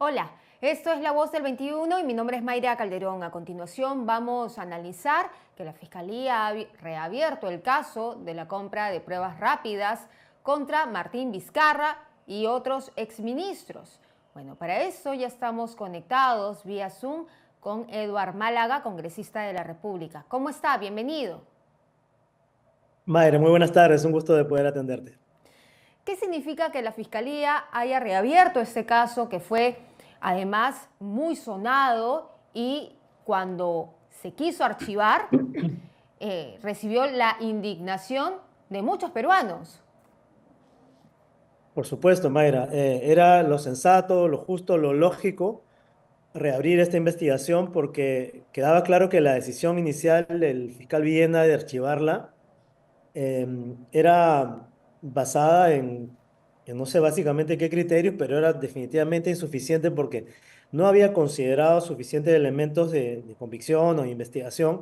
Hola, esto es La Voz del 21 y mi nombre es Mayra Calderón. A continuación vamos a analizar que la Fiscalía ha reabierto el caso de la compra de pruebas rápidas contra Martín Vizcarra y otros exministros. Bueno, para eso ya estamos conectados vía Zoom con Eduard Málaga, congresista de la República. ¿Cómo está? Bienvenido. Mayra, muy buenas tardes, un gusto de poder atenderte. ¿Qué significa que la Fiscalía haya reabierto este caso que fue además muy sonado y cuando se quiso archivar recibió la indignación de muchos peruanos? Por supuesto, Mayra, era lo sensato, lo justo, lo lógico reabrir esta investigación porque quedaba claro que la decisión inicial del fiscal Villena de archivarla eh, era basada en no sé básicamente qué criterios, pero era definitivamente insuficiente porque no había considerado suficientes elementos de convicción o de investigación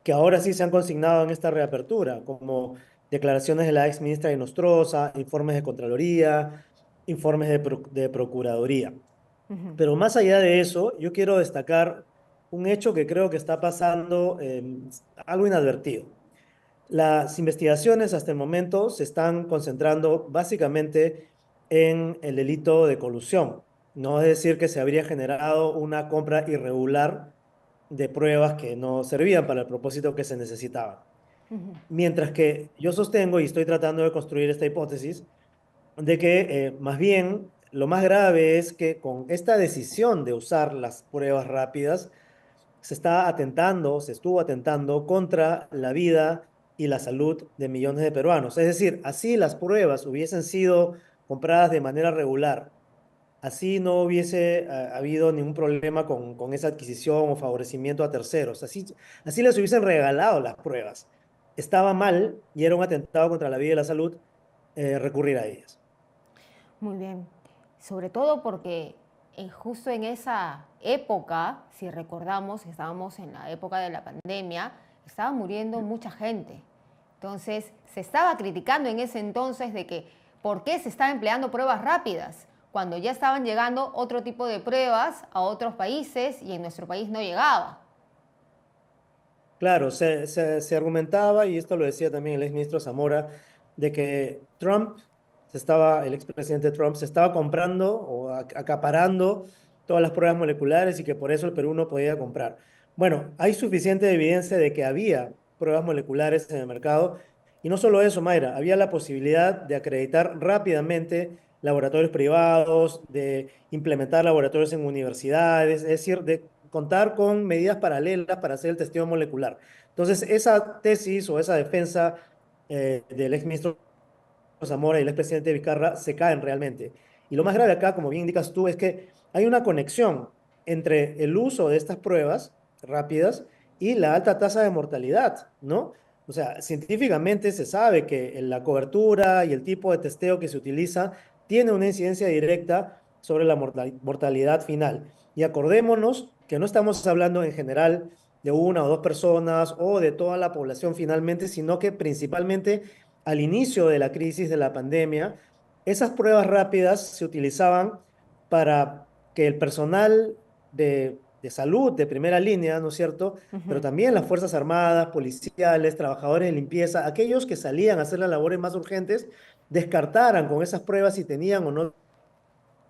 que ahora sí se han consignado en esta reapertura, como declaraciones de la ex ministra de Nostroza, informes de Contraloría, informes de Procuraduría. Pero más allá de eso, yo quiero destacar un hecho que creo que está pasando algo inadvertido. Las investigaciones hasta el momento se están concentrando básicamente en el delito de colusión. No es decir que se habría generado una compra irregular de pruebas que no servían para el propósito que se necesitaba. Mientras que yo sostengo y estoy tratando de construir esta hipótesis de que más bien lo más grave es que con esta decisión de usar las pruebas rápidas se está atentando, se estuvo atentando contra la vida y la salud de millones de peruanos. Es decir, así las pruebas hubiesen sido compradas de manera regular, así no hubiese habido ningún problema con esa adquisición o favorecimiento a terceros, así les hubiesen regalado las pruebas. Estaba mal y era un atentado contra la vida y la salud recurrir a ellas. Muy bien, sobre todo porque justo en esa época, si recordamos, estábamos en la época de la pandemia, estaba muriendo mucha gente. Entonces, se estaba criticando en ese entonces de que por qué se estaban empleando pruebas rápidas, cuando ya estaban llegando otro tipo de pruebas a otros países y en nuestro país no llegaba. Claro, se argumentaba, y esto lo decía también el exministro Zamora, de que el expresidente Trump se estaba comprando o acaparando todas las pruebas moleculares y que por eso el Perú no podía comprar. Bueno, hay suficiente evidencia de que había pruebas moleculares en el mercado y no solo eso, Mayra, había la posibilidad de acreditar rápidamente laboratorios privados, de implementar laboratorios en universidades, es decir, de contar con medidas paralelas para hacer el testeo molecular. Entonces, esa tesis o esa defensa del exministro Zamora y el expresidente Vizcarra se caen realmente. Y lo más grave acá, como bien indicas tú, es que hay una conexión entre el uso de estas pruebas rápidas y la alta tasa de mortalidad, ¿no? O sea, científicamente se sabe que la cobertura y el tipo de testeo que se utiliza tiene una incidencia directa sobre la mortalidad final. Y acordémonos que no estamos hablando en general de una o dos personas o de toda la población finalmente, sino que principalmente al inicio de la crisis de la pandemia, esas pruebas rápidas se utilizaban para que el personal de salud de primera línea, ¿no es cierto? Pero también las Fuerzas Armadas, policiales, trabajadores de limpieza, aquellos que salían a hacer las labores más urgentes, descartaran con esas pruebas si tenían o no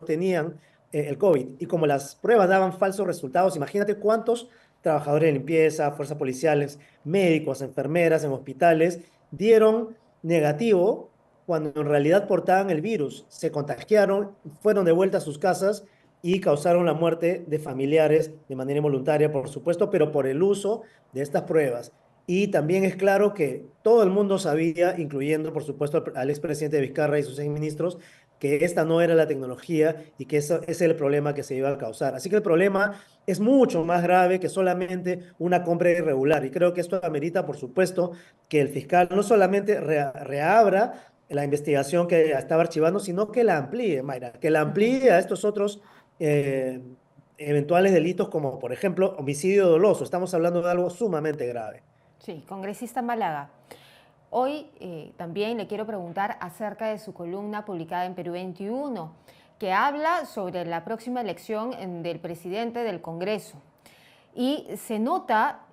tenían el COVID. Y como las pruebas daban falsos resultados, imagínate cuántos trabajadores de limpieza, fuerzas policiales, médicos, enfermeras en hospitales dieron negativo cuando en realidad portaban el virus, se contagiaron, fueron de vuelta a sus casas y causaron la muerte de familiares de manera involuntaria, por supuesto, pero por el uso de estas pruebas. Y también es claro que todo el mundo sabía, incluyendo por supuesto al expresidente Vizcarra y sus exministros, que esta no era la tecnología y que eso es el problema que se iba a causar. Así que el problema es mucho más grave que solamente una compra irregular. Y creo que esto amerita, por supuesto, que el fiscal no solamente reabra la investigación que estaba archivando, sino que la amplíe, Mayra, que la amplíe a estos otros eh, eventuales delitos como, por ejemplo, homicidio doloso. Estamos hablando de algo sumamente grave. Sí, congresista Málaga. Hoy también le quiero preguntar acerca de su columna publicada en Perú 21. que habla sobre la próxima elección del presidente del Congreso. Y se nota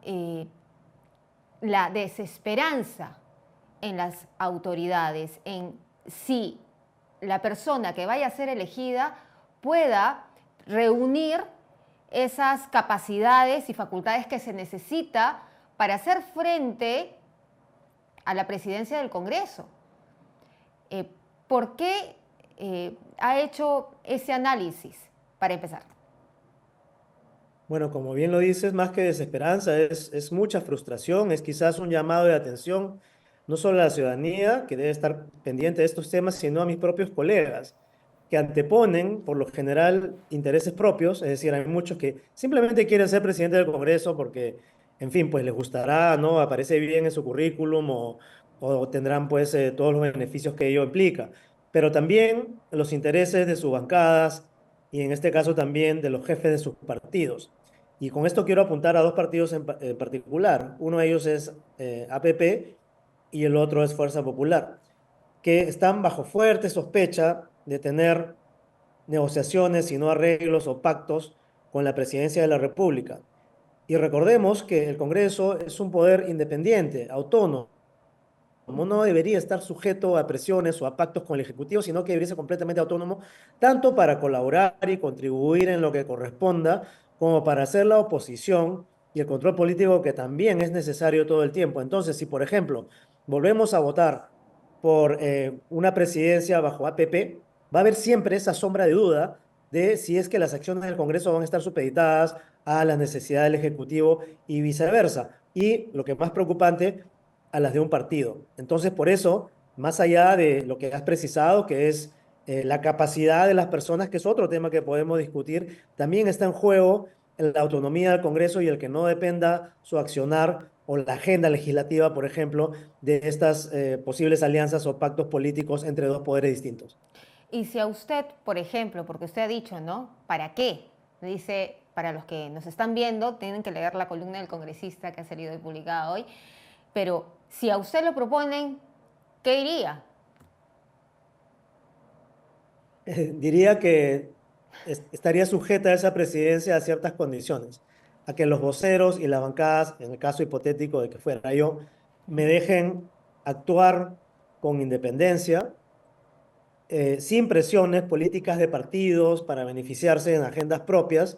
la desesperanza en las autoridades, en si la persona que vaya a ser elegida pueda reunir esas capacidades y facultades que se necesita para hacer frente a la presidencia del Congreso. ¿Por qué ha hecho ese análisis, para empezar? Bueno, como bien lo dices, más que desesperanza, es mucha frustración, es quizás un llamado de atención, no solo a la ciudadanía, que debe estar pendiente de estos temas, sino a mis propios colegas, que anteponen, por lo general, intereses propios, es decir, hay muchos que simplemente quieren ser presidente del Congreso porque, en fin, pues les gustará, ¿no? Aparece bien en su currículum o tendrán, pues, todos los beneficios que ello implica, pero también los intereses de sus bancadas y, en este caso, también de los jefes de sus partidos. Y con esto quiero apuntar a dos partidos en particular. Uno de ellos es APP y el otro es Fuerza Popular, que están bajo fuerte sospecha de tener negociaciones y no arreglos o pactos con la presidencia de la República. Y recordemos que el Congreso es un poder independiente, autónomo, no debería estar sujeto a presiones o a pactos con el Ejecutivo, sino que debería ser completamente autónomo, tanto para colaborar y contribuir en lo que corresponda, como para hacer la oposición y el control político que también es necesario todo el tiempo. Entonces, si por ejemplo volvemos a votar por una presidencia bajo APP, va a haber siempre esa sombra de duda de si es que las acciones del Congreso van a estar supeditadas a las necesidades del Ejecutivo y viceversa. Y lo que es más preocupante, a las de un partido. Entonces, por eso, más allá de lo que has precisado, que es la capacidad de las personas, que es otro tema que podemos discutir, también está en juego la autonomía del Congreso y el que no dependa su accionar o la agenda legislativa, por ejemplo, de estas posibles alianzas o pactos políticos entre dos poderes distintos. Y si a usted, por ejemplo, porque usted ha dicho, ¿no? ¿Para qué? Dice, para los que nos están viendo, tienen que leer la columna del congresista que ha salido y publicada hoy, pero si a usted lo proponen, ¿qué iría? Diría que estaría sujeta a esa presidencia a ciertas condiciones, a que los voceros y las bancadas, en el caso hipotético de que fuera yo, me dejen actuar con independencia, sin presiones políticas de partidos para beneficiarse en agendas propias,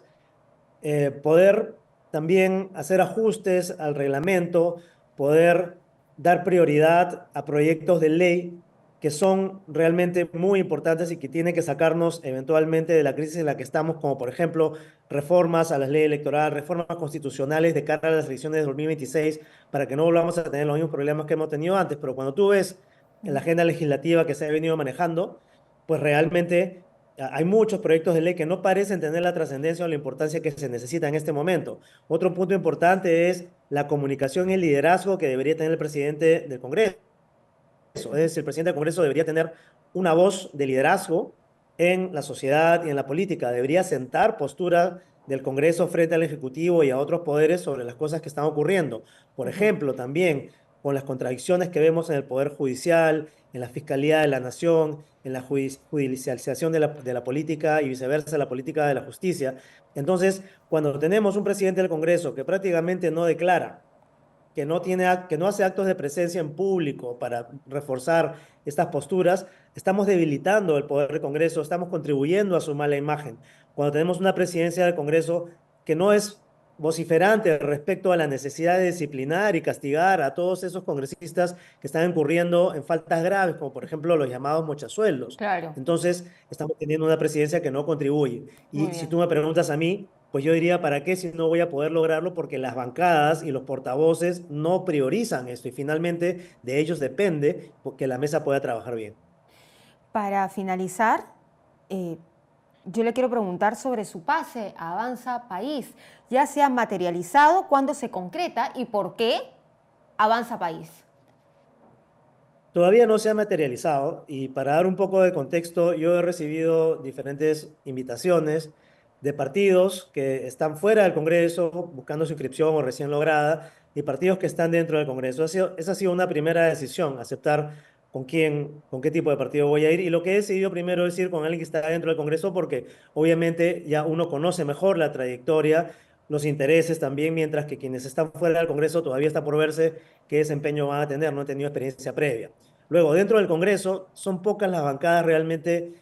poder también hacer ajustes al reglamento, poder dar prioridad a proyectos de ley que son realmente muy importantes y que tienen que sacarnos eventualmente de la crisis en la que estamos, como por ejemplo reformas a la ley electoral, reformas constitucionales de cara a las elecciones de 2026, para que no volvamos a tener los mismos problemas que hemos tenido antes. Pero cuando tú ves en la agenda legislativa que se ha venido manejando, pues realmente hay muchos proyectos de ley que no parecen tener la trascendencia o la importancia que se necesita en este momento. Otro punto importante es la comunicación y el liderazgo que debería tener el presidente del Congreso. Es decir, el presidente del Congreso debería tener una voz de liderazgo en la sociedad y en la política. Debería sentar postura del Congreso frente al Ejecutivo y a otros poderes sobre las cosas que están ocurriendo. Por ejemplo, también con las contradicciones que vemos en el Poder Judicial, en la Fiscalía de la Nación, en la judicialización de la política y viceversa, la política de la justicia. Entonces, cuando tenemos un presidente del Congreso que prácticamente no declara, que no hace actos de presencia en público para reforzar estas posturas, estamos debilitando el poder del Congreso, estamos contribuyendo a su mala imagen. Cuando tenemos una presidencia del Congreso que no es vociferante respecto a la necesidad de disciplinar y castigar a todos esos congresistas que están incurriendo en faltas graves, como por ejemplo los llamados mochasueldos. Claro, Entonces, estamos teniendo una presidencia que no contribuye. muy Y si bien. tú me preguntas a mí, pues yo diría, ¿para qué si no voy a poder lograrlo? Porque las bancadas y los portavoces no priorizan esto y finalmente de ellos depende que la mesa pueda trabajar bien. Para finalizar, eh, yo le quiero preguntar sobre su pase a Avanza País. ¿Ya se ha materializado? ¿Cuándo se concreta? ¿Y por qué Avanza País? Todavía no se ha materializado y para dar un poco de contexto, yo he recibido diferentes invitaciones de partidos que están fuera del Congreso buscando su inscripción o recién lograda y partidos que están dentro del Congreso. Esa ha sido una primera decisión, aceptar con quién, con qué tipo de partido voy a ir. Y lo que he decidido primero es ir con alguien que está dentro del Congreso porque obviamente ya uno conoce mejor la trayectoria, los intereses también, mientras que quienes están fuera del Congreso todavía está por verse qué desempeño van a tener, no han tenido experiencia previa. Luego, dentro del Congreso, son pocas las bancadas realmente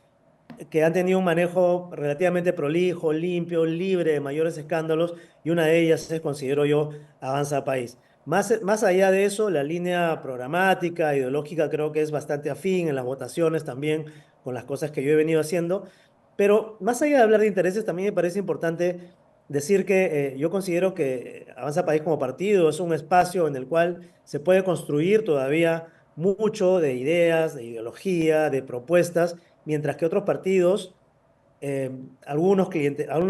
que han tenido un manejo relativamente prolijo, limpio, libre de mayores escándalos, y una de ellas es, considero yo, Avanza País. Más allá de eso, la línea programática, ideológica, creo que es bastante afín en las votaciones también con las cosas que yo he venido haciendo, pero más allá de hablar de intereses, también me parece importante decir que yo considero que Avanza País como partido es un espacio en el cual se puede construir todavía mucho de ideas, de ideología, de propuestas, mientras que otros partidos, algunos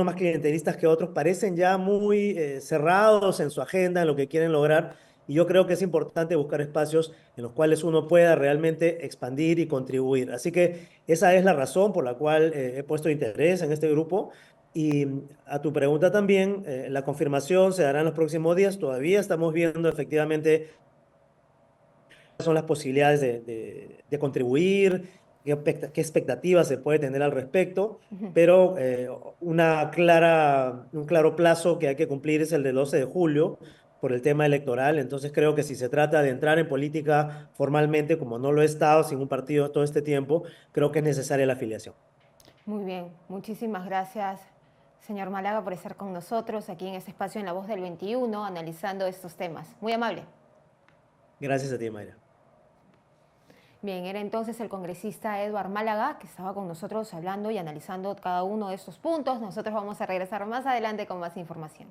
más clientelistas que otros, parecen ya muy cerrados en su agenda, en lo que quieren lograr. Y yo creo que es importante buscar espacios en los cuales uno pueda realmente expandir y contribuir. Así que esa es la razón por la cual he puesto interés en este grupo. Y a tu pregunta también, la confirmación se dará en los próximos días. Todavía estamos viendo efectivamente son las posibilidades de contribuir, qué expectativas se puede tener al respecto, Ujú. pero un claro plazo que hay que cumplir es el del 12 de julio por el tema electoral. Entonces creo que si se trata de entrar en política formalmente, como no lo he estado sin un partido todo este tiempo, creo que es necesaria la afiliación. Muy bien, muchísimas gracias, señor Málaga, por estar con nosotros aquí en este espacio en La Voz del 21, analizando estos temas. Muy amable. Gracias a ti, Mayra. Bien, era entonces el congresista Edward Málaga, que estaba con nosotros hablando y analizando cada uno de estos puntos. Nosotros vamos a regresar más adelante con más información.